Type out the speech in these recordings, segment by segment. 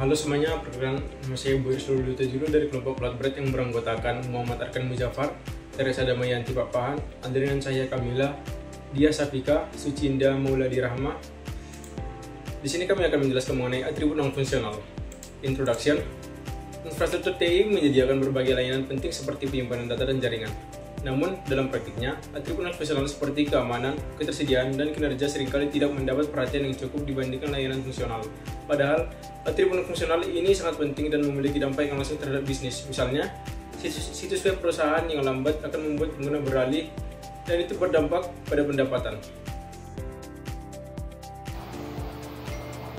Halo semuanya, perkenalkan nama saya Boy Sululu Tajulu dari kelompok Plat Berat yang beranggotakan Muhammad Arkan Muzaffar, Teresa Damayanti Pakpahan, dengan saya Kamila, Dia Safika, Sucinda Mauladi Rahma. Di sini kami akan menjelaskan mengenai atribut non-fungsional. Introduction. Infrastruktur TI menyediakan berbagai layanan penting seperti penyimpanan data dan jaringan. Namun, dalam praktiknya, atribut non-fungsional seperti keamanan, ketersediaan, dan kinerja seringkali tidak mendapat perhatian yang cukup dibandingkan layanan fungsional. Padahal, atribut non-fungsional ini sangat penting dan memiliki dampak yang langsung terhadap bisnis. Misalnya, situs web perusahaan yang lambat akan membuat pengguna beralih, dan itu berdampak pada pendapatan.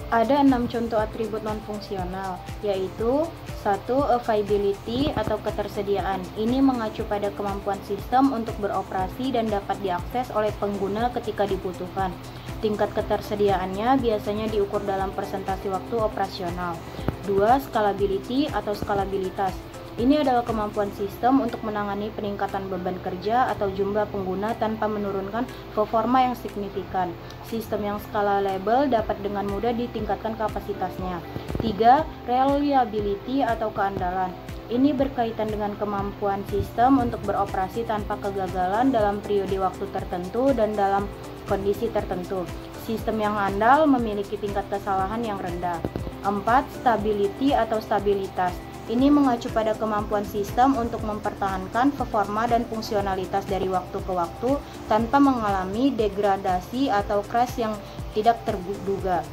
Ada 6 contoh atribut non-fungsional, yaitu 1. Availability atau ketersediaan. Ini mengacu pada kemampuan sistem untuk beroperasi dan dapat diakses oleh pengguna ketika dibutuhkan. Tingkat ketersediaannya biasanya diukur dalam persentase waktu operasional. 2. Scalability atau skalabilitas. Ini adalah kemampuan sistem untuk menangani peningkatan beban kerja atau jumlah pengguna tanpa menurunkan performa yang signifikan. Sistem yang scalable dapat dengan mudah ditingkatkan kapasitasnya. 3. Reliability atau keandalan. Ini berkaitan dengan kemampuan sistem untuk beroperasi tanpa kegagalan dalam periode waktu tertentu dan dalam kondisi tertentu. Sistem yang andal memiliki tingkat kesalahan yang rendah. 4. Stability atau stabilitas. Ini mengacu pada kemampuan sistem untuk mempertahankan performa dan fungsionalitas dari waktu ke waktu tanpa mengalami degradasi atau crash yang tidak terduga.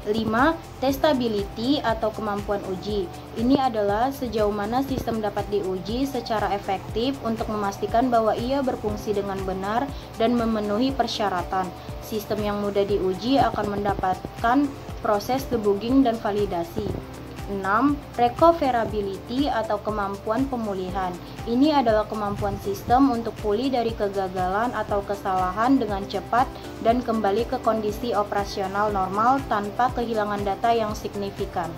5. Testability atau kemampuan uji. Ini adalah sejauh mana sistem dapat diuji secara efektif untuk memastikan bahwa ia berfungsi dengan benar dan memenuhi persyaratan. Sistem yang mudah diuji akan mendapatkan proses debugging dan validasi. 6. Recoverability atau kemampuan pemulihan. Ini adalah kemampuan sistem untuk pulih dari kegagalan atau kesalahan dengan cepat dan kembali ke kondisi operasional normal tanpa kehilangan data yang signifikan.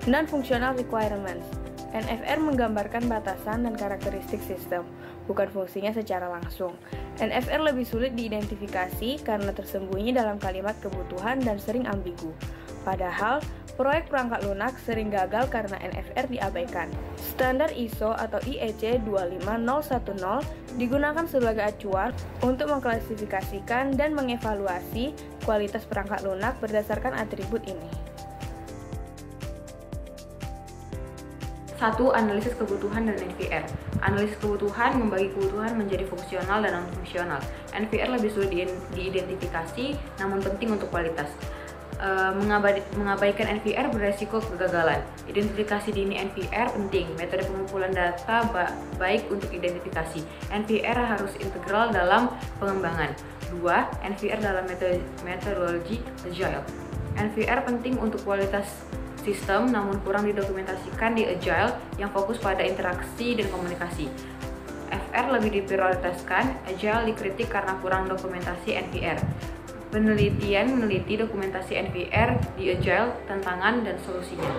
Non-functional requirements. NFR menggambarkan batasan dan karakteristik sistem, bukan fungsinya secara langsung. NFR lebih sulit diidentifikasi karena tersembunyi dalam kalimat kebutuhan dan sering ambigu. Padahal, proyek perangkat lunak sering gagal karena NFR diabaikan. Standar ISO atau IEC 25010 digunakan sebagai acuan untuk mengklasifikasikan dan mengevaluasi kualitas perangkat lunak berdasarkan atribut ini. 1. Analisis kebutuhan dan NVR. Analisis kebutuhan membagi kebutuhan menjadi fungsional dan non-fungsional. NVR lebih sulit diidentifikasi, namun penting untuk kualitas. Mengabaikan NVR beresiko kegagalan. Identifikasi dini NVR penting. Metode pengumpulan data baik untuk identifikasi. NVR harus integral dalam pengembangan. 2. NVR dalam metodologi Agile. NVR penting untuk kualitas sistem, namun kurang didokumentasikan di Agile yang fokus pada interaksi dan komunikasi. FR lebih diprioritaskan, Agile dikritik karena kurang dokumentasi NVR. Penelitian meneliti dokumentasi NVR di Agile, tantangan dan solusinya.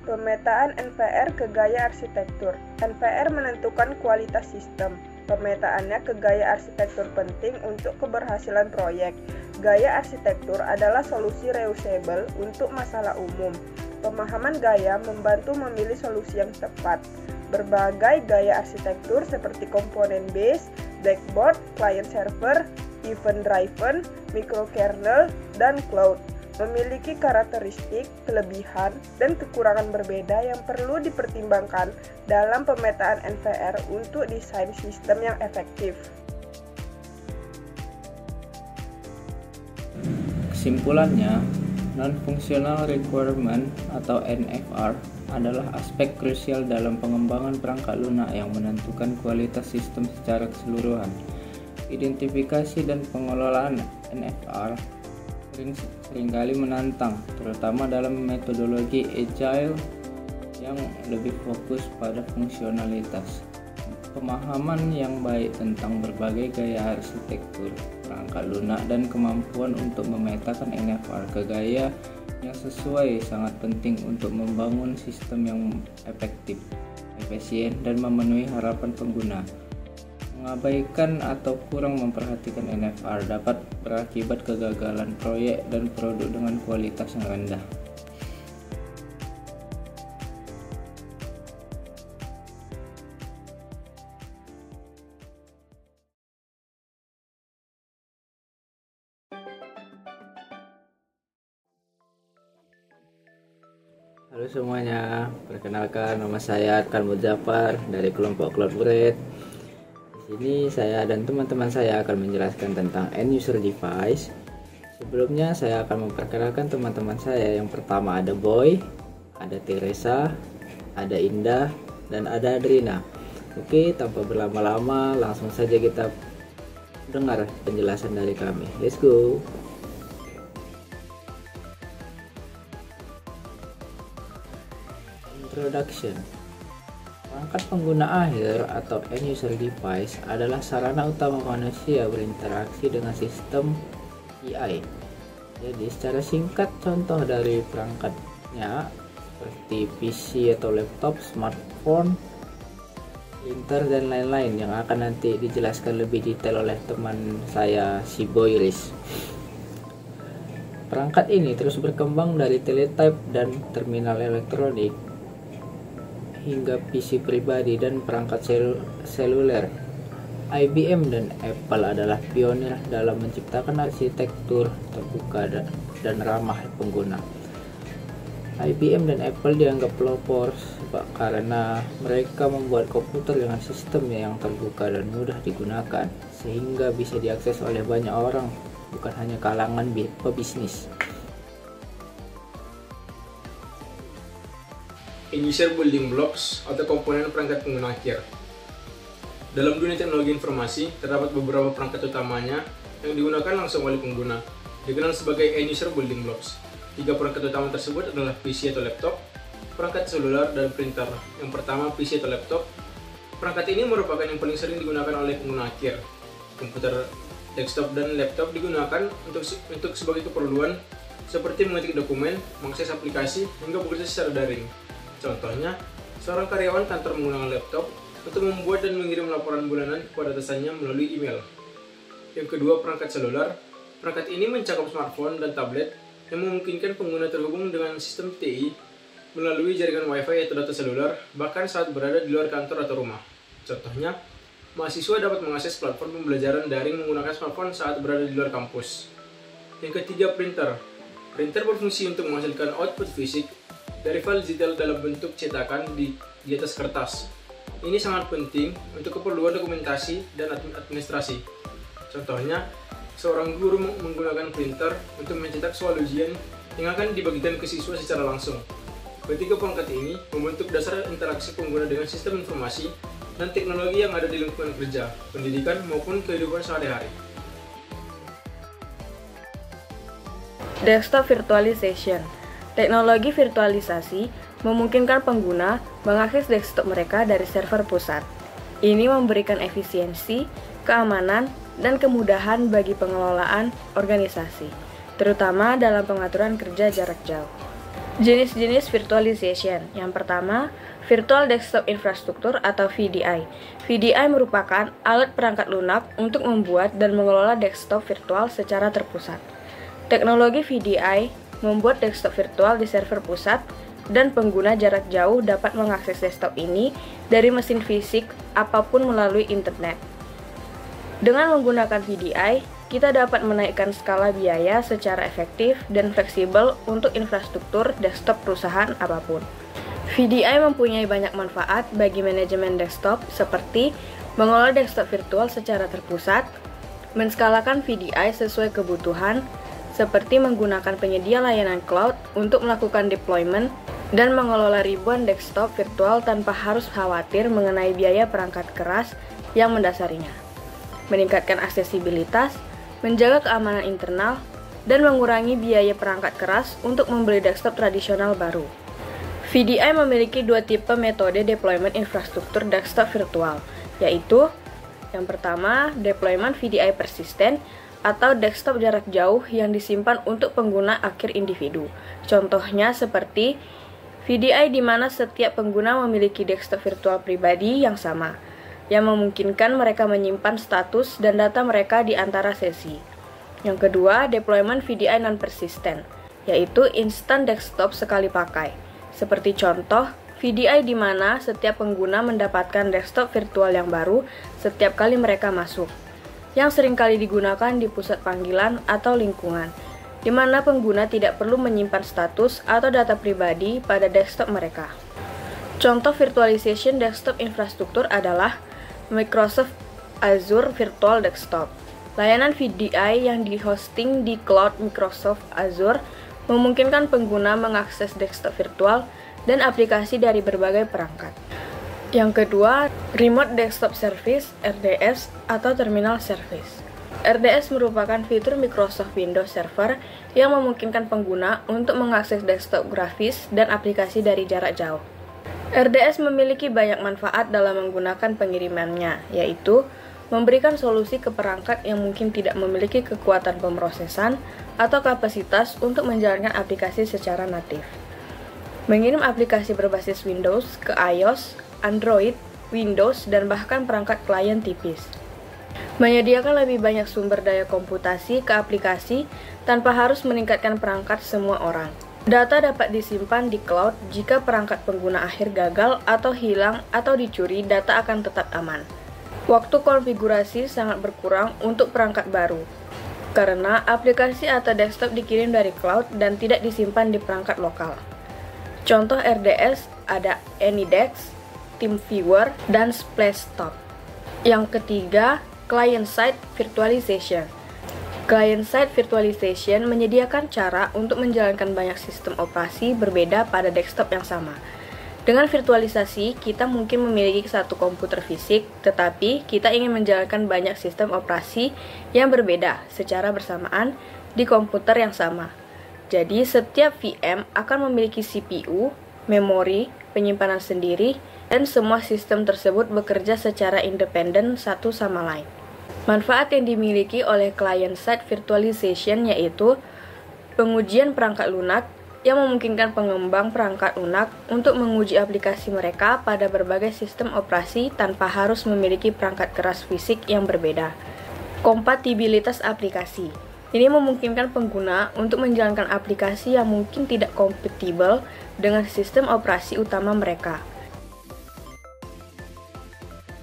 Pemetaan NVR ke gaya arsitektur. NVR menentukan kualitas sistem. Pemetaannya ke gaya arsitektur penting untuk keberhasilan proyek. Gaya arsitektur adalah solusi reusable untuk masalah umum. Pemahaman gaya membantu memilih solusi yang tepat. Berbagai gaya arsitektur seperti komponen base, blackboard, client server, event driven, microkernel, dan cloud memiliki karakteristik, kelebihan, dan kekurangan berbeda yang perlu dipertimbangkan dalam pemetaan NVR untuk desain sistem yang efektif. Kesimpulannya, non-functional requirement atau NFR adalah aspek krusial dalam pengembangan perangkat lunak yang menentukan kualitas sistem secara keseluruhan. Identifikasi dan pengelolaan NFR seringkali menantang, terutama dalam metodologi Agile yang lebih fokus pada fungsionalitas. Pemahaman yang baik tentang berbagai gaya arsitektur perangkat lunak dan kemampuan untuk memetakan NFR ke gaya yang sesuai sangat penting untuk membangun sistem yang efektif, efisien, dan memenuhi harapan pengguna. Mengabaikan atau kurang memperhatikan NFR dapat berakibat kegagalan proyek dan produk dengan kualitas yang rendah. Halo semuanya, perkenalkan nama saya Arkan Muzaffar dari kelompok Cloudbread. Di sini saya dan teman-teman saya akan menjelaskan tentang end user device. Sebelumnya saya akan memperkenalkan teman-teman saya. Yang pertama ada Boy, ada Teresa, ada Indah, dan ada Adrina. Oke, tanpa berlama-lama langsung saja kita dengar penjelasan dari kami. Let's go. Introduction. Perangkat pengguna akhir atau end user device adalah sarana utama manusia berinteraksi dengan sistem AI. Jadi secara singkat contoh dari perangkatnya seperti PC atau laptop, smartphone, printer dan lain-lain yang akan nanti dijelaskan lebih detail oleh teman saya si Boyris. Perangkat ini terus berkembang dari teletype dan terminal elektronik hingga PC pribadi dan perangkat seluler. IBM dan Apple adalah pionir dalam menciptakan arsitektur terbuka dan ramah pengguna. IBM dan Apple dianggap pelopor karena mereka membuat komputer dengan sistem yang terbuka dan mudah digunakan, sehingga bisa diakses oleh banyak orang, bukan hanya kalangan pebisnis. End-user building blocks atau komponen perangkat pengguna akhir. Dalam dunia teknologi informasi, terdapat beberapa perangkat utamanya yang digunakan langsung oleh pengguna, dikenal sebagai end-user building blocks. Tiga perangkat utama tersebut adalah PC atau laptop, perangkat seluler, dan printer. Yang pertama, PC atau laptop. Perangkat ini merupakan yang paling sering digunakan oleh pengguna akhir. Komputer desktop dan laptop digunakan untuk sebagai keperluan seperti mengetik dokumen, mengakses aplikasi, hingga bekerja secara daring. Contohnya, seorang karyawan kantor menggunakan laptop untuk membuat dan mengirim laporan bulanan kepada atasannya melalui email. Yang kedua, perangkat seluler. Perangkat ini mencakup smartphone dan tablet yang memungkinkan pengguna terhubung dengan sistem TI melalui jaringan Wi-Fi atau data seluler, bahkan saat berada di luar kantor atau rumah. Contohnya, mahasiswa dapat mengakses platform pembelajaran daring menggunakan smartphone saat berada di luar kampus. Yang ketiga, printer. Printer berfungsi untuk menghasilkan output fisik dari file digital dalam bentuk cetakan di atas kertas. Ini sangat penting untuk keperluan dokumentasi dan administrasi. Contohnya, seorang guru menggunakan printer untuk mencetak soal ujian yang akan dibagikan ke siswa secara langsung. Ketiga perangkat ini membentuk dasar interaksi pengguna dengan sistem informasi dan teknologi yang ada di lingkungan kerja, pendidikan, maupun kehidupan sehari-hari. Desktop virtualization. Teknologi virtualisasi memungkinkan pengguna mengakses desktop mereka dari server pusat. Ini memberikan efisiensi, keamanan, dan kemudahan bagi pengelolaan organisasi, terutama dalam pengaturan kerja jarak jauh. Jenis-jenis virtualization. Yang pertama, Virtual Desktop Infrastructure atau VDI. VDI merupakan alat perangkat lunak untuk membuat dan mengelola desktop virtual secara terpusat. Teknologi VDI membuat desktop virtual di server pusat dan pengguna jarak jauh dapat mengakses desktop ini dari mesin fisik apapun melalui internet. Dengan menggunakan VDI, kita dapat menaikkan skala biaya secara efektif dan fleksibel untuk infrastruktur desktop perusahaan apapun. VDI mempunyai banyak manfaat bagi manajemen desktop seperti mengelola desktop virtual secara terpusat, menskalakan VDI sesuai kebutuhan, seperti menggunakan penyedia layanan cloud untuk melakukan deployment dan mengelola ribuan desktop virtual tanpa harus khawatir mengenai biaya perangkat keras yang mendasarinya, meningkatkan aksesibilitas, menjaga keamanan internal, dan mengurangi biaya perangkat keras untuk membeli desktop tradisional baru. VDI memiliki dua tipe metode deployment infrastruktur desktop virtual, yaitu yang pertama, deployment VDI persisten atau desktop jarak jauh yang disimpan untuk pengguna akhir individu. Contohnya seperti VDI di mana setiap pengguna memiliki desktop virtual pribadi yang sama. yang memungkinkan mereka menyimpan status dan data mereka di antara sesi. Yang kedua, deployment VDI non-persistent, yaitu instant desktop sekali pakai. Seperti contoh, VDI di mana setiap pengguna mendapatkan desktop virtual yang baru setiap kali mereka masuk, yang seringkali digunakan di pusat panggilan atau lingkungan, di mana pengguna tidak perlu menyimpan status atau data pribadi pada desktop mereka. Contoh virtualization desktop infrastruktur adalah Microsoft Azure Virtual Desktop. Layanan VDI yang di-hosting di cloud Microsoft Azure memungkinkan pengguna mengakses desktop virtual dan aplikasi dari berbagai perangkat. Yang kedua, Remote Desktop Service (RDS) atau Terminal Service. RDS merupakan fitur Microsoft Windows Server yang memungkinkan pengguna untuk mengakses desktop grafis dan aplikasi dari jarak jauh. RDS memiliki banyak manfaat dalam menggunakan pengirimannya, yaitu memberikan solusi ke perangkat yang mungkin tidak memiliki kekuatan pemrosesan atau kapasitas untuk menjalankan aplikasi secara natif. Mengirim aplikasi berbasis Windows ke iOS, Android, Windows, dan bahkan perangkat klien tipis. Menyediakan lebih banyak sumber daya komputasi ke aplikasi tanpa harus meningkatkan perangkat semua orang. Data dapat disimpan di cloud jika perangkat pengguna akhir gagal atau hilang atau dicuri, data akan tetap aman. Waktu konfigurasi sangat berkurang untuk perangkat baru, karena aplikasi atau desktop dikirim dari cloud dan tidak disimpan di perangkat lokal. Contoh RDS ada AnyDesk, TeamViewer, dan Splashtop. Yang ketiga, Client-Side Virtualization. Client-Side Virtualization menyediakan cara untuk menjalankan banyak sistem operasi berbeda pada desktop yang sama. Dengan virtualisasi, kita mungkin memiliki satu komputer fisik, tetapi kita ingin menjalankan banyak sistem operasi yang berbeda secara bersamaan di komputer yang sama. Jadi, setiap VM akan memiliki CPU, memori, penyimpanan sendiri, dan semua sistem tersebut bekerja secara independen satu sama lain. Manfaat yang dimiliki oleh client-side virtualization yaitu pengujian perangkat lunak yang memungkinkan pengembang perangkat lunak untuk menguji aplikasi mereka pada berbagai sistem operasi tanpa harus memiliki perangkat keras fisik yang berbeda. Kompatibilitas aplikasi. Ini memungkinkan pengguna untuk menjalankan aplikasi yang mungkin tidak kompatibel dengan sistem operasi utama mereka.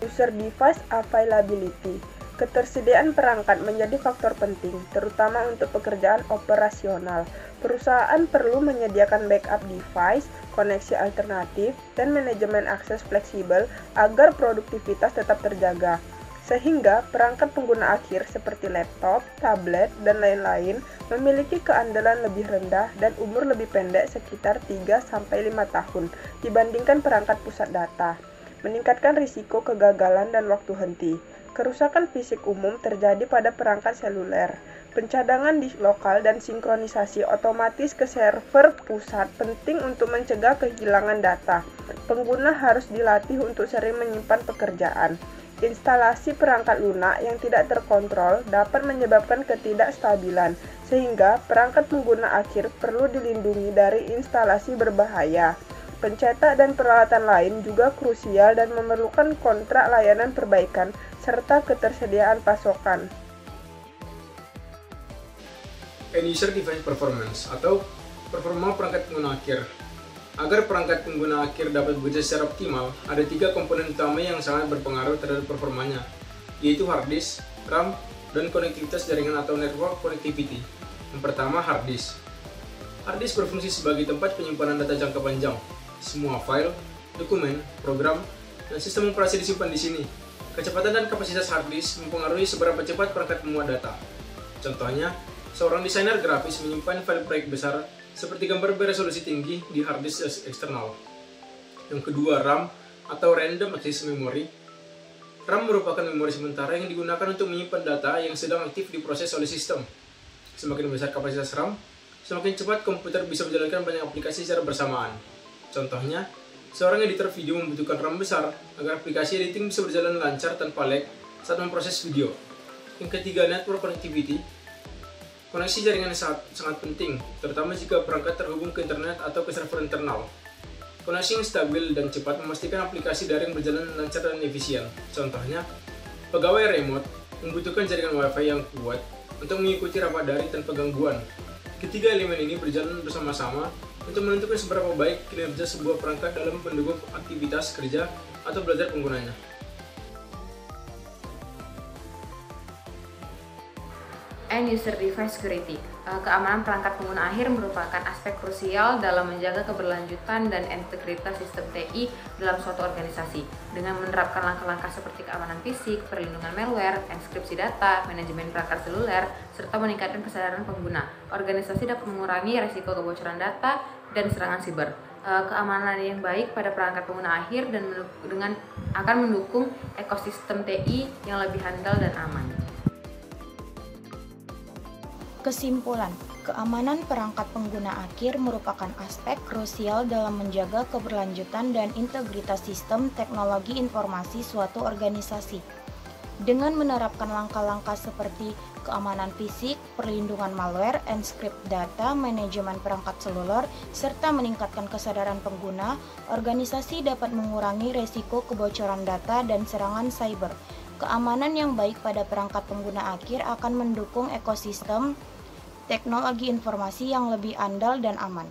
User device availability. Ketersediaan perangkat menjadi faktor penting, terutama untuk pekerjaan operasional. Perusahaan perlu menyediakan backup device, koneksi alternatif, dan manajemen akses fleksibel agar produktivitas tetap terjaga. Sehingga perangkat pengguna akhir seperti laptop, tablet, dan lain-lain memiliki keandalan lebih rendah dan umur lebih pendek sekitar 3-5 tahun dibandingkan perangkat pusat data. Meningkatkan risiko kegagalan dan waktu henti. Kerusakan fisik umum terjadi pada perangkat seluler. Pencadangan di lokal dan sinkronisasi otomatis ke server pusat penting untuk mencegah kehilangan data. Pengguna harus dilatih untuk sering menyimpan pekerjaan. Instalasi perangkat lunak yang tidak terkontrol dapat menyebabkan ketidakstabilan, sehingga perangkat pengguna akhir perlu dilindungi dari instalasi berbahaya. Pencetak dan peralatan lain juga krusial dan memerlukan kontrak layanan perbaikan serta ketersediaan pasokan. End-user device performance atau performa perangkat pengguna akhir. Agar perangkat pengguna akhir dapat bekerja secara optimal, ada 3 komponen utama yang sangat berpengaruh terhadap performanya, yaitu hard disk, RAM, dan konektivitas jaringan atau network connectivity. Yang pertama, hard disk. Hard disk berfungsi sebagai tempat penyimpanan data jangka panjang. Semua file, dokumen, program, dan sistem operasi disimpan di sini. Kecepatan dan kapasitas hard disk mempengaruhi seberapa cepat perangkat memuat data. Contohnya, seorang desainer grafis menyimpan file proyek besar seperti gambar beresolusi tinggi di hard disk eksternal. Yang kedua, RAM atau Random Access Memory. RAM merupakan memori sementara yang digunakan untuk menyimpan data yang sedang aktif diproses oleh sistem. Semakin besar kapasitas RAM, semakin cepat komputer bisa menjalankan banyak aplikasi secara bersamaan. Contohnya, seorang editor video membutuhkan RAM besar agar aplikasi editing bisa berjalan lancar tanpa lag saat memproses video. Yang ketiga, network connectivity. Koneksi jaringan sangat penting, terutama jika perangkat terhubung ke internet atau ke server internal. Koneksi yang stabil dan cepat memastikan aplikasi daring berjalan lancar dan efisien. Contohnya, pegawai remote membutuhkan jaringan Wi-Fi yang kuat untuk mengikuti rapat daring tanpa gangguan. Ketiga elemen ini berjalan bersama-sama untuk menentukan seberapa baik kinerja sebuah perangkat dalam mendukung aktivitas kerja atau belajar penggunanya. End User Device Security. Keamanan perangkat pengguna akhir merupakan aspek krusial dalam menjaga keberlanjutan dan integritas sistem TI dalam suatu organisasi. Dengan menerapkan langkah-langkah seperti keamanan fisik, perlindungan malware, enkripsi data, manajemen perangkat seluler, serta meningkatkan kesadaran pengguna, organisasi dapat mengurangi risiko kebocoran data dan serangan siber. Keamanan yang baik pada perangkat pengguna akhir dan akan mendukung ekosistem TI yang lebih handal dan aman. Kesimpulan, keamanan perangkat pengguna akhir merupakan aspek krusial dalam menjaga keberlanjutan dan integritas sistem teknologi informasi suatu organisasi. Dengan menerapkan langkah-langkah seperti keamanan fisik, perlindungan malware, enkripsi data, manajemen perangkat seluler, serta meningkatkan kesadaran pengguna, organisasi dapat mengurangi resiko kebocoran data dan serangan cyber. Keamanan yang baik pada perangkat pengguna akhir akan mendukung ekosistem teknologi informasi yang lebih andal dan aman.